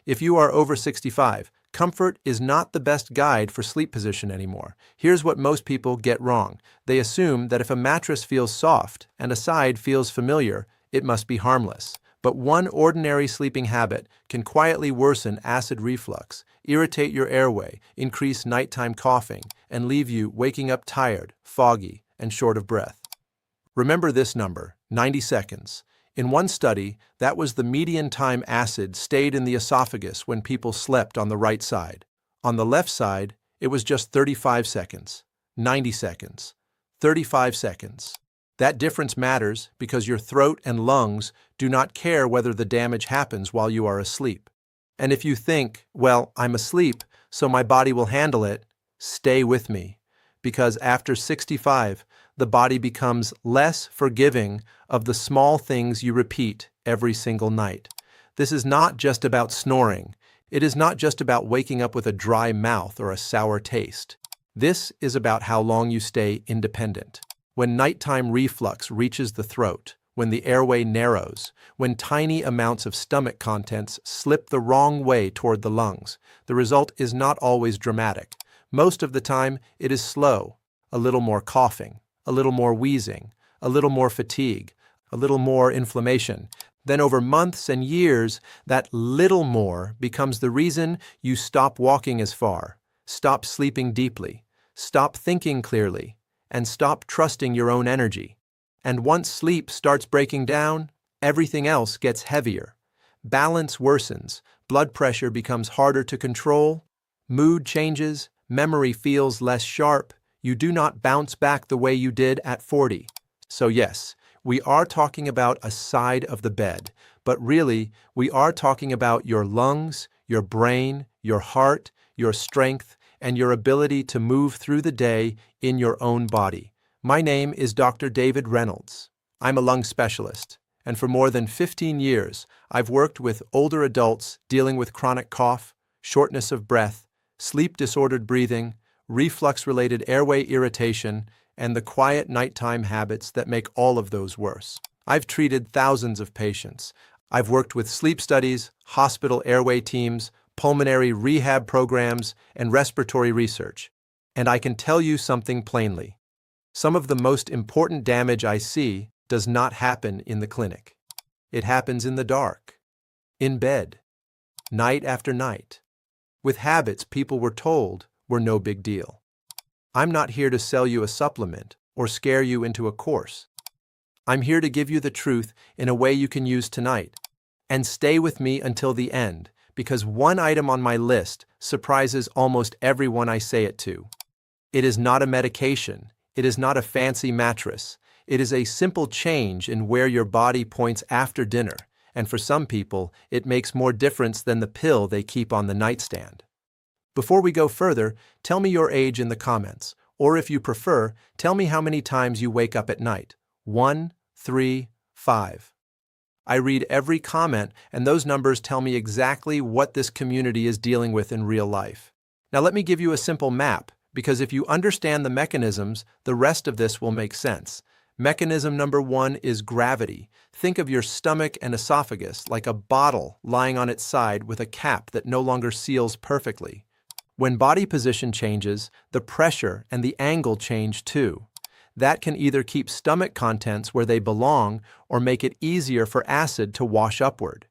If you are over 65, comfort is not the best guide for sleep position anymore. Here's what most people get wrong. They assume that if a mattress feels soft and a side feels familiar, it must be harmless. But one ordinary sleeping habit can quietly worsen acid reflux, irritate your airway, increase nighttime coughing, and leave you waking up tired, foggy, and short of breath. Remember this number, 90 seconds. In one study, that was the median time acid stayed in the esophagus when people slept on the right side. On the left side, it was just 35 seconds, 90 seconds, 35 seconds. That difference matters because your throat and lungs do not care whether the damage happens while you are asleep. And if you think, well, I'm asleep, so my body will handle it, stay with me. Because after 65, the body becomes less forgiving of the small things you repeat every single night. This is not just about snoring. It is not just about waking up with a dry mouth or a sour taste. This is about how long you stay independent. When nighttime reflux reaches the throat, when the airway narrows, when tiny amounts of stomach contents slip the wrong way toward the lungs, the result is not always dramatic. Most of the time, it is slow, a little more coughing, a little more wheezing, a little more fatigue, a little more inflammation. Then over months and years, that little more becomes the reason you stop walking as far, stop sleeping deeply, stop thinking clearly, and stop trusting your own energy. And once sleep starts breaking down, everything else gets heavier. Balance worsens, blood pressure becomes harder to control, mood changes, memory feels less sharp, you do not bounce back the way you did at 40. So yes, we are talking about a side of the bed, but really, we are talking about your lungs, your brain, your heart, your strength, and your ability to move through the day in your own body. My name is Dr. David Reynolds. I'm a lung specialist, and for more than 15 years, I've worked with older adults dealing with chronic cough, shortness of breath, sleep-disordered breathing, reflux-related airway irritation, and the quiet nighttime habits that make all of those worse. I've treated thousands of patients. I've worked with sleep studies, hospital airway teams, pulmonary rehab programs, and respiratory research. And I can tell you something plainly. Some of the most important damage I see does not happen in the clinic. It happens in the dark, in bed, night after night, with habits people were told were no big deal. I'm not here to sell you a supplement or scare you into a course. I'm here to give you the truth in a way you can use tonight. And stay with me until the end, because one item on my list surprises almost everyone I say it to. It is not a medication. It is not a fancy mattress. It is a simple change in where your body points after dinner, and for some people, it makes more difference than the pill they keep on the nightstand. Before we go further, tell me your age in the comments, or if you prefer, tell me how many times you wake up at night. 1, 3, 5. I read every comment, and those numbers tell me exactly what this community is dealing with in real life. Now let me give you a simple map, because if you understand the mechanisms, the rest of this will make sense. Mechanism number 1 is gravity. Think of your stomach and esophagus like a bottle lying on its side with a cap that no longer seals perfectly. When body position changes, the pressure and the angle change too. That can either keep stomach contents where they belong or make it easier for acid to wash upward.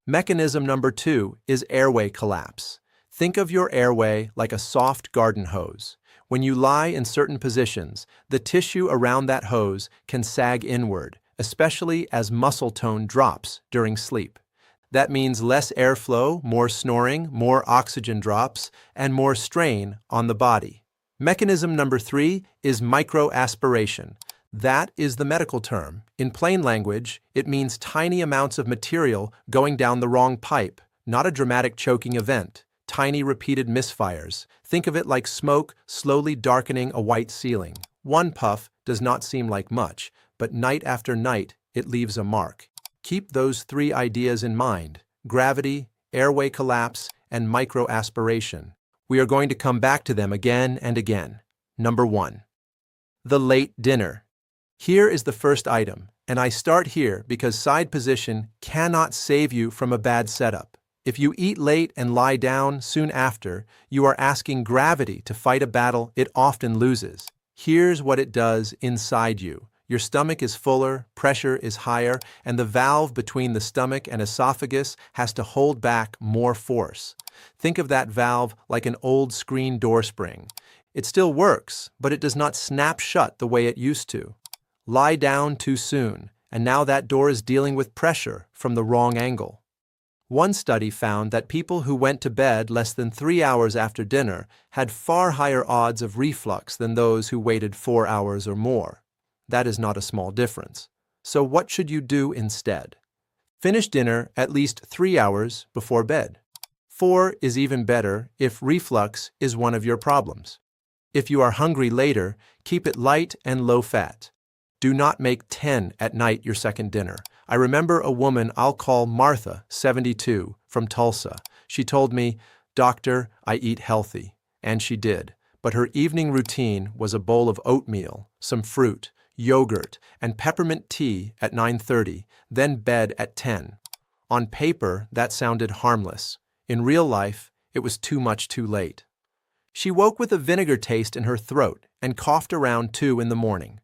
Mechanism number 2 is airway collapse. Think of your airway like a soft garden hose. When you lie in certain positions, the tissue around that hose can sag inward, especially as muscle tone drops during sleep. That means less airflow, more snoring, more oxygen drops, and more strain on the body. Mechanism number 3 is microaspiration. That is the medical term. In plain language, it means tiny amounts of material going down the wrong pipe, not a dramatic choking event. Tiny repeated misfires. Think of it like smoke slowly darkening a white ceiling. One puff does not seem like much, but night after night, it leaves a mark. Keep those 3 ideas in mind: gravity, airway collapse, and microaspiration. We are going to come back to them again and again. Number 1. The late dinner. Here is the first item, and I start here because side position cannot save you from a bad setup. If you eat late and lie down soon after, you are asking gravity to fight a battle it often loses. Here's what it does inside you. Your stomach is fuller, pressure is higher, and the valve between the stomach and esophagus has to hold back more force. Think of that valve like an old screen door spring. It still works, but it does not snap shut the way it used to. Lie down too soon, and now that door is dealing with pressure from the wrong angle. One study found that people who went to bed less than 3 hours after dinner had far higher odds of reflux than those who waited 4 hours or more. That is not a small difference. So what should you do instead? Finish dinner at least 3 hours before bed. 4 is even better if reflux is one of your problems. If you are hungry later, keep it light and low fat. Do not make 10 at night your second dinner. I remember a woman I'll call Martha, 72, from Tulsa. She told me, "Doctor, I eat healthy." And she did. But her evening routine was a bowl of oatmeal, some fruit, yogurt, and peppermint tea at 9:30, then bed at 10. On paper, that sounded harmless. In real life, it was too much too late. She woke with a vinegar taste in her throat and coughed around 2 in the morning.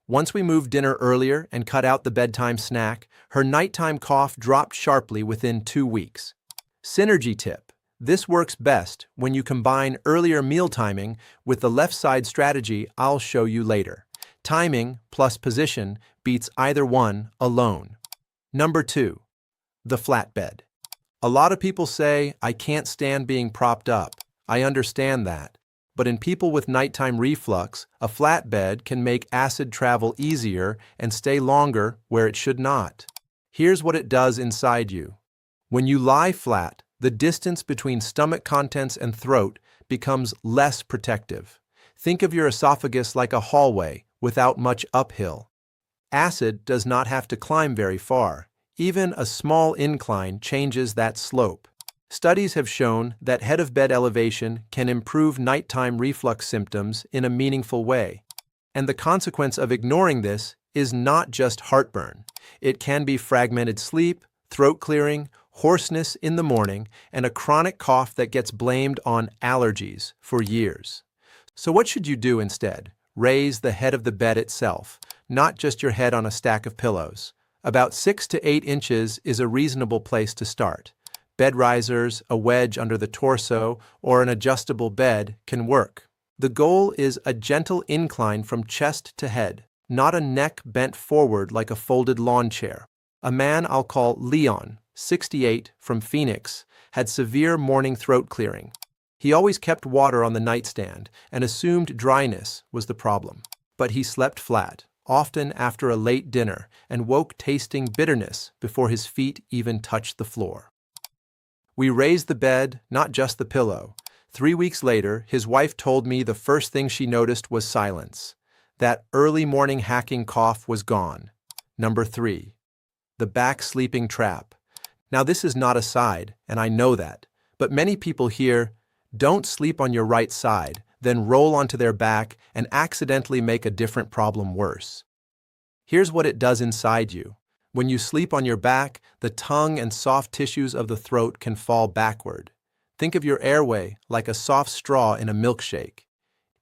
Once we moved dinner earlier and cut out the bedtime snack, her nighttime cough dropped sharply within 2 weeks. Synergy tip. This works best when you combine earlier meal timing with the left side strategy I'll show you later. Timing plus position beats either one alone. Number 2. The flat bed. A lot of people say, "I can't stand being propped up." I understand that. But in people with nighttime reflux, a flat bed can make acid travel easier and stay longer where it should not. Here's what it does inside you. When you lie flat, the distance between stomach contents and throat becomes less protective. Think of your esophagus like a hallway without much uphill. Acid does not have to climb very far. Even a small incline changes that slope. Studies have shown that head-of-bed elevation can improve nighttime reflux symptoms in a meaningful way. And the consequence of ignoring this is not just heartburn. It can be fragmented sleep, throat clearing, hoarseness in the morning, and a chronic cough that gets blamed on allergies for years. So what should you do instead? Raise the head of the bed itself, not just your head on a stack of pillows. About 6 to 8 inches is a reasonable place to start. Bed risers, a wedge under the torso, or an adjustable bed can work. The goal is a gentle incline from chest to head, not a neck bent forward like a folded lawn chair. A man I'll call Leon, 68, from Phoenix, had severe morning throat clearing. He always kept water on the nightstand and assumed dryness was the problem. But he slept flat, often after a late dinner, and woke tasting bitterness before his feet even touched the floor. We raised the bed, not just the pillow. 3 weeks later, his wife told me the first thing she noticed was silence. That early morning hacking cough was gone. Number 3. The back sleeping trap. Now this is not a side, and I know that, but many people hear, "Don't sleep on your right side," then roll onto their back and accidentally make a different problem worse. Here's what it does inside you. When you sleep on your back, the tongue and soft tissues of the throat can fall backward. Think of your airway like a soft straw in a milkshake.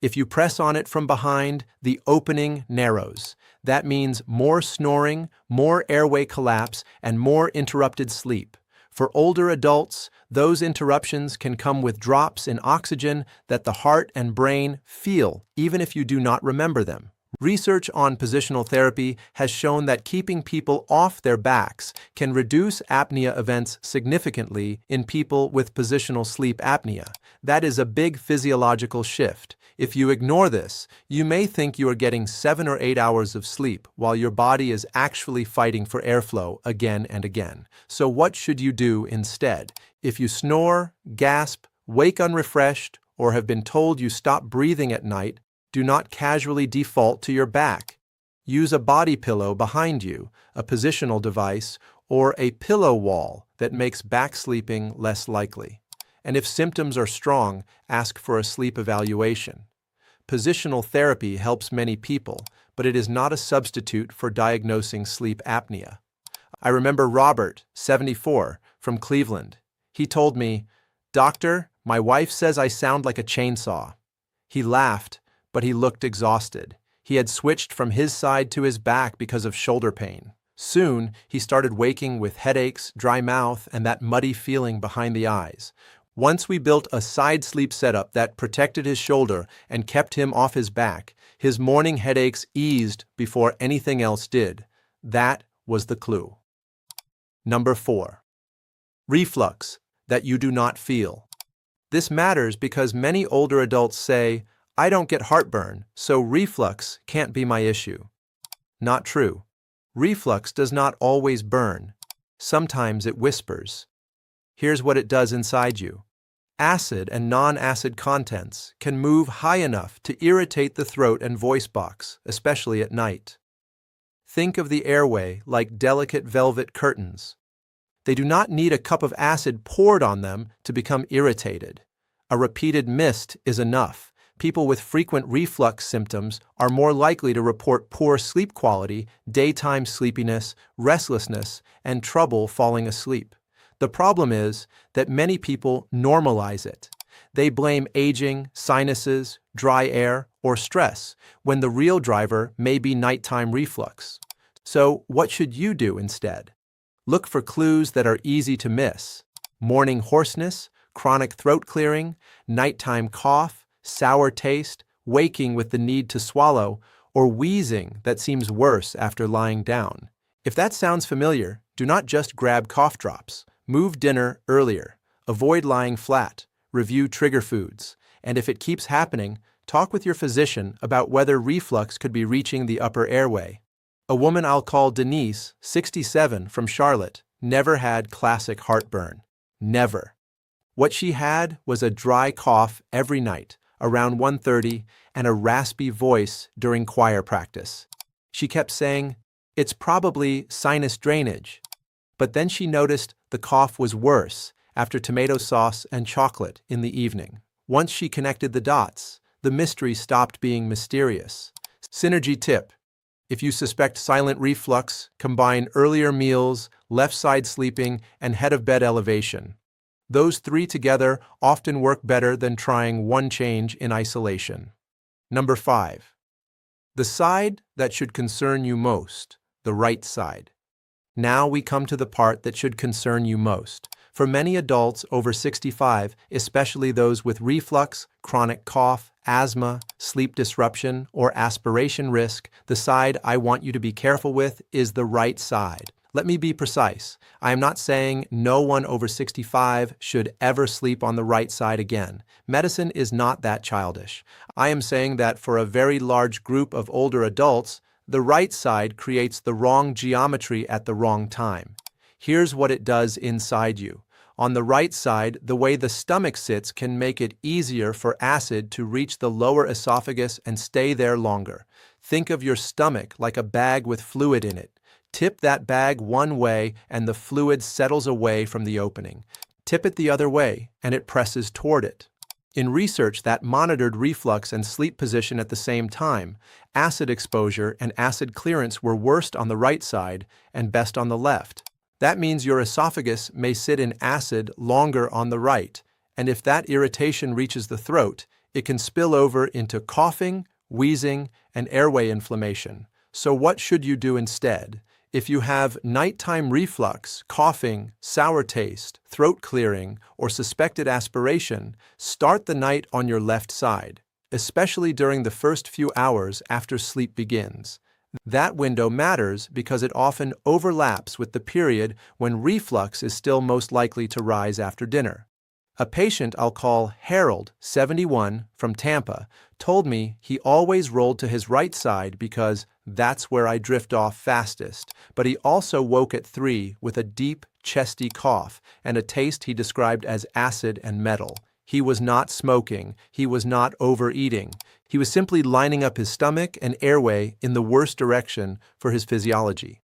If you press on it from behind, the opening narrows. That means more snoring, more airway collapse, and more interrupted sleep. For older adults, those interruptions can come with drops in oxygen that the heart and brain feel, even if you do not remember them. Research on positional therapy has shown that keeping people off their backs can reduce apnea events significantly in people with positional sleep apnea. That is a big physiological shift. If you ignore this, you may think you are getting 7 or 8 hours of sleep while your body is actually fighting for airflow again and again. So what should you do instead? If you snore, gasp, wake unrefreshed, or have been told you stop breathing at night, do not casually default to your back. Use a body pillow behind you, a positional device, or a pillow wall that makes back sleeping less likely. And if symptoms are strong, ask for a sleep evaluation. Positional therapy helps many people, but it is not a substitute for diagnosing sleep apnea. I remember Robert, 74, from Cleveland. He told me, "Doctor, my wife says I sound like a chainsaw." He laughed, but he looked exhausted. He had switched from his side to his back because of shoulder pain. Soon, he started waking with headaches, dry mouth, and that muddy feeling behind the eyes. Once we built a side sleep setup that protected his shoulder and kept him off his back, his morning headaches eased before anything else did. That was the clue. Number 4. Reflux that you do not feel. This matters because many older adults say, "I don't get heartburn, so reflux can't be my issue." Not true. Reflux does not always burn. Sometimes it whispers. Here's what it does inside you. Acid and non-acid contents can move high enough to irritate the throat and voice box, especially at night. Think of the airway like delicate velvet curtains. They do not need a cup of acid poured on them to become irritated. A repeated mist is enough. People with frequent reflux symptoms are more likely to report poor sleep quality, daytime sleepiness, restlessness, and trouble falling asleep. The problem is that many people normalize it. They blame aging, sinuses, dry air, or stress, when the real driver may be nighttime reflux. So, what should you do instead? Look for clues that are easy to miss. Morning hoarseness, chronic throat clearing, nighttime cough, sour taste, waking with the need to swallow, or wheezing that seems worse after lying down. If that sounds familiar, do not just grab cough drops. Move dinner earlier. Avoid lying flat. Review trigger foods. And if it keeps happening, talk with your physician about whether reflux could be reaching the upper airway. A woman I'll call Denise, 67, from Charlotte, never had classic heartburn. Never. What she had was a dry cough every night, around 1:30, and a raspy voice during choir practice. She kept saying, "It's probably sinus drainage." But then she noticed the cough was worse after tomato sauce and chocolate in the evening. Once she connected the dots, the mystery stopped being mysterious. Synergy tip. If you suspect silent reflux, combine earlier meals, left side sleeping, and head of bed elevation. Those 3 together often work better than trying one change in isolation. Number 5. The side that should concern you most, the right side. Now we come to the part that should concern you most. For many adults over 65, especially those with reflux, chronic cough, asthma, sleep disruption, or aspiration risk, the side I want you to be careful with is the right side. Let me be precise. I am not saying no one over 65 should ever sleep on the right side again. Medicine is not that childish. I am saying that for a very large group of older adults, the right side creates the wrong geometry at the wrong time. Here's what it does inside you. On the right side, the way the stomach sits can make it easier for acid to reach the lower esophagus and stay there longer. Think of your stomach like a bag with fluid in it. Tip that bag one way and the fluid settles away from the opening. Tip it the other way and it presses toward it. In research that monitored reflux and sleep position at the same time, acid exposure and acid clearance were worst on the right side and best on the left. That means your esophagus may sit in acid longer on the right, and if that irritation reaches the throat, it can spill over into coughing, wheezing, and airway inflammation. So what should you do instead? If you have nighttime reflux, coughing, sour taste, throat clearing, or suspected aspiration, start the night on your left side, especially during the first few hours after sleep begins. That window matters because it often overlaps with the period when reflux is still most likely to rise after dinner. A patient I'll call Harold, 71, from Tampa, told me he always rolled to his right side because that's where I drift off fastest, but he also woke at 3 with a deep, chesty cough and a taste he described as acid and metal. He was not smoking, he was not overeating. He was simply lining up his stomach and airway in the worst direction for his physiology.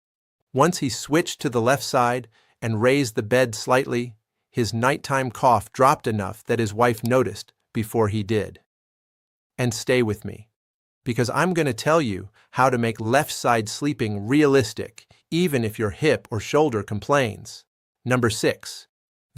Once he switched to the left side and raised the bed slightly, his nighttime cough dropped enough that his wife noticed before he did. And stay with me, because I'm going to tell you how to make left side sleeping realistic, even if your hip or shoulder complains. Number 6.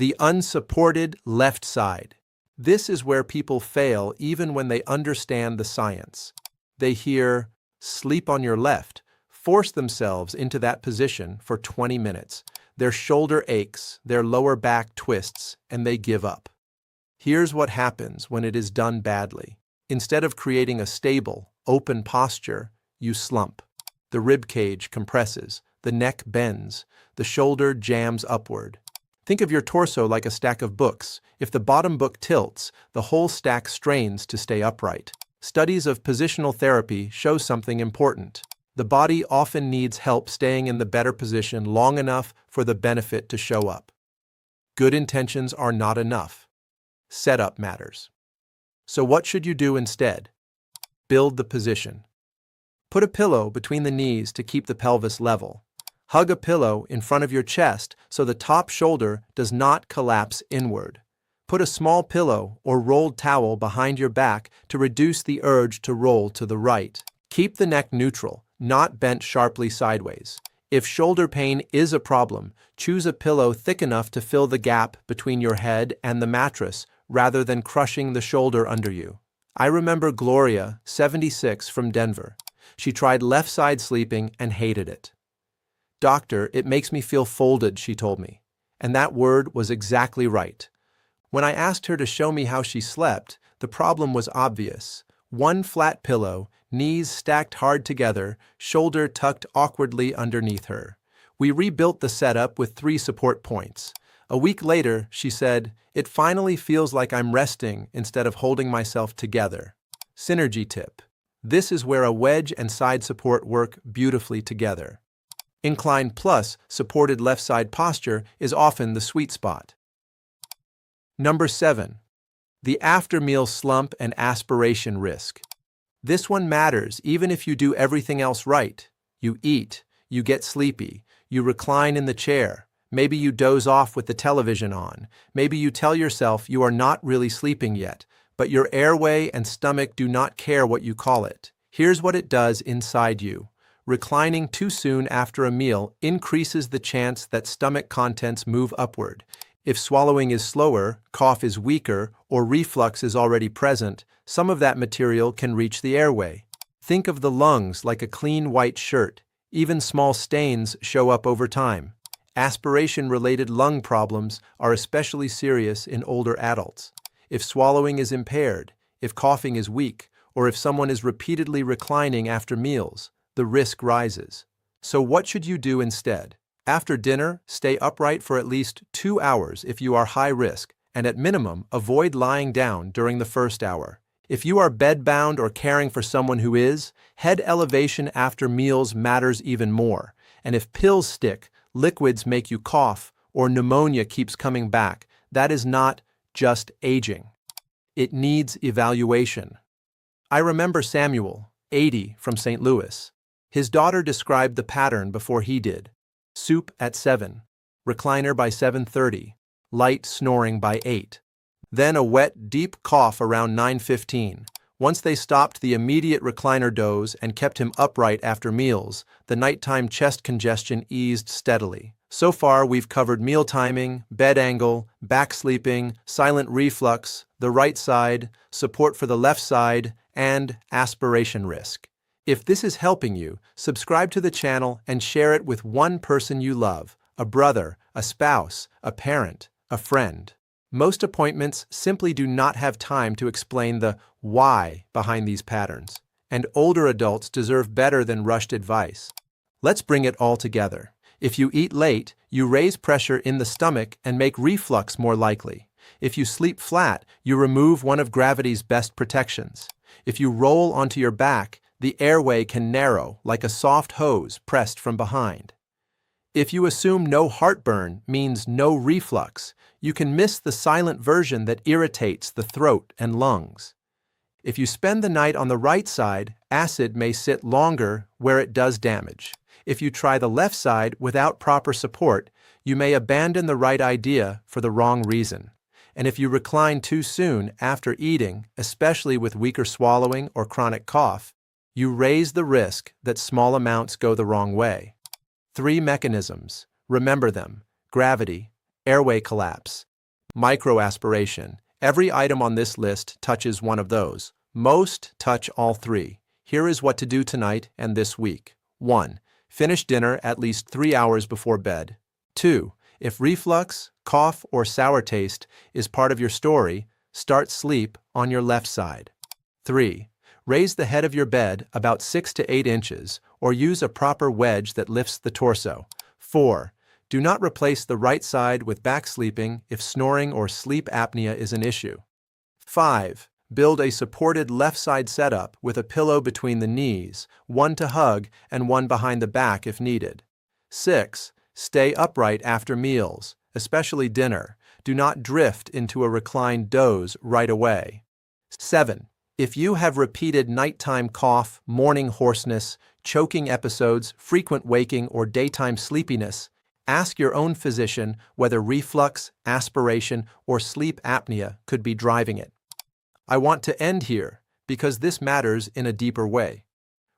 The unsupported left side. This is where people fail even when they understand the science. They hear, sleep on your left, force themselves into that position for 20 minutes. Their shoulder aches, their lower back twists, and they give up. Here's what happens when it is done badly. Instead of creating a stable, open posture, you slump. The rib cage compresses, the neck bends, the shoulder jams upward. Think of your torso like a stack of books. If the bottom book tilts, the whole stack strains to stay upright. Studies of positional therapy show something important. The body often needs help staying in the better position long enough for the benefit to show up. Good intentions are not enough. Setup matters. So what should you do instead? Build the position. Put a pillow between the knees to keep the pelvis level. Hug a pillow in front of your chest so the top shoulder does not collapse inward. Put a small pillow or rolled towel behind your back to reduce the urge to roll to the right. Keep the neck neutral, not bent sharply sideways. If shoulder pain is a problem, choose a pillow thick enough to fill the gap between your head and the mattress rather than crushing the shoulder under you. I remember Gloria, 76, from Denver. She tried left side sleeping and hated it. "Doctor, it makes me feel folded," she told me. And that word was exactly right. When I asked her to show me how she slept, the problem was obvious. One flat pillow, knees stacked hard together, shoulder tucked awkwardly underneath her. We rebuilt the setup with 3 support points. A week later, she said, "It finally feels like I'm resting instead of holding myself together." Synergy tip. This is where a wedge and side support work beautifully together. Incline plus supported left side posture is often the sweet spot. Number 7. The after-meal slump and aspiration risk. This one matters even if you do everything else right. You eat, you get sleepy, you recline in the chair, maybe you doze off with the television on, maybe you tell yourself you are not really sleeping yet, but your airway and stomach do not care what you call it. Here's what it does inside you. Reclining too soon after a meal increases the chance that stomach contents move upward. If swallowing is slower, cough is weaker, or reflux is already present, some of that material can reach the airway. Think of the lungs like a clean white shirt. Even small stains show up over time. Aspiration-related lung problems are especially serious in older adults. If swallowing is impaired, if coughing is weak, or if someone is repeatedly reclining after meals, the risk rises. So what should you do instead? After dinner, stay upright for at least 2 hours if you are high risk, and at minimum, avoid lying down during the first hour. If you are bedbound or caring for someone who is, head elevation after meals matters even more. And if pills stick, liquids make you cough, or pneumonia keeps coming back, that is not just aging. It needs evaluation. I remember Samuel, 80, from St. Louis. His daughter described the pattern before he did. Soup at 7, recliner by 7:30, light snoring by 8. Then a wet, deep cough around 9:15. Once they stopped the immediate recliner doze and kept him upright after meals, the nighttime chest congestion eased steadily. So far, we've covered meal timing, bed angle, back sleeping, silent reflux, the right side, support for the left side, and aspiration risk. If this is helping you, subscribe to the channel and share it with one person you love, a brother, a spouse, a parent, a friend. Most appointments simply do not have time to explain the why behind these patterns, and older adults deserve better than rushed advice. Let's bring it all together. If you eat late, you raise pressure in the stomach and make reflux more likely. If you sleep flat, you remove one of gravity's best protections. If you roll onto your back, the airway can narrow like a soft hose pressed from behind. If you assume no heartburn means no reflux, you can miss the silent version that irritates the throat and lungs. If you spend the night on the right side, acid may sit longer where it does damage. If you try the left side without proper support, you may abandon the right idea for the wrong reason. And if you recline too soon after eating, especially with weaker swallowing or chronic cough, you raise the risk that small amounts go the wrong way. 3 mechanisms. Remember them: gravity, airway collapse, Microaspiration. Every item on this list touches one of those. Most touch all three. Here is what to do tonight and this week. 1. Finish dinner at least 3 hours before bed. 2. If reflux, cough, or sour taste is part of your story, start sleep on your left side. 3. Raise the head of your bed about 6 to 8 inches or use a proper wedge that lifts the torso. 4. Do not replace the right side with back sleeping if snoring or sleep apnea is an issue. 5. Build a supported left side setup with a pillow between the knees, one to hug and one behind the back if needed. 6. Stay upright after meals, especially dinner. Do not drift into a reclined doze right away. 7. If you have repeated nighttime cough, morning hoarseness, choking episodes, frequent waking, or daytime sleepiness, ask your own physician whether reflux, aspiration, or sleep apnea could be driving it. I want to end here because this matters in a deeper way.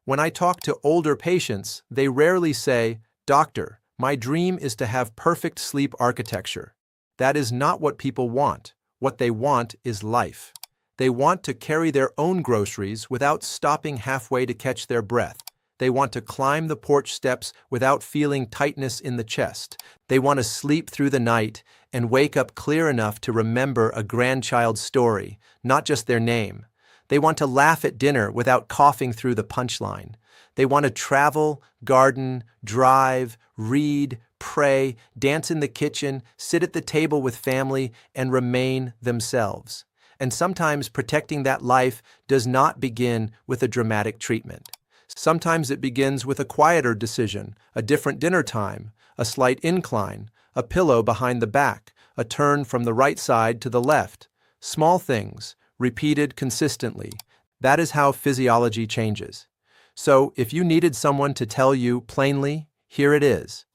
When I talk to older patients, they rarely say, "Doctor, my dream is to have perfect sleep architecture." That is not what people want. What they want is life. They want to carry their own groceries without stopping halfway to catch their breath. They want to climb the porch steps without feeling tightness in the chest. They want to sleep through the night and wake up clear enough to remember a grandchild's story, not just their name. They want to laugh at dinner without coughing through the punchline. They want to travel, garden, drive, read, pray, dance in the kitchen, sit at the table with family, and remain themselves. And sometimes protecting that life does not begin with a dramatic treatment. Sometimes it begins with a quieter decision, a different dinner time, a slight incline, a pillow behind the back, a turn from the right side to the left. Small things, repeated consistently. That is how physiology changes. So, if you needed someone to tell you plainly, here it is.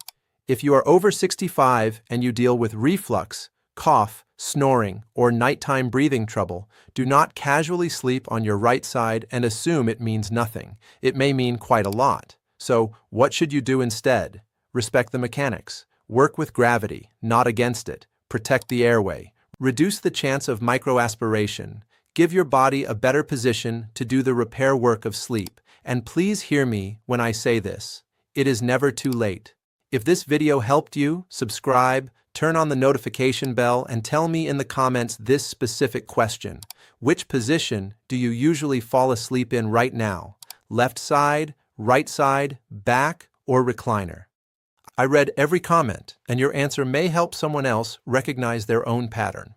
If you are over 65 and you deal with reflux, cough, snoring, or nighttime breathing trouble, do not casually sleep on your right side and assume it means nothing. It may mean quite a lot. So, what should you do instead? Respect the mechanics. Work with gravity, not against it. Protect the airway. Reduce the chance of microaspiration. Give your body a better position to do the repair work of sleep. And please hear me when I say this. It is never too late. If this video helped you, subscribe, turn on the notification bell, and tell me in the comments this specific question. Which position do you usually fall asleep in right now? Left side, right side, back, or recliner? I read every comment, and your answer may help someone else recognize their own pattern.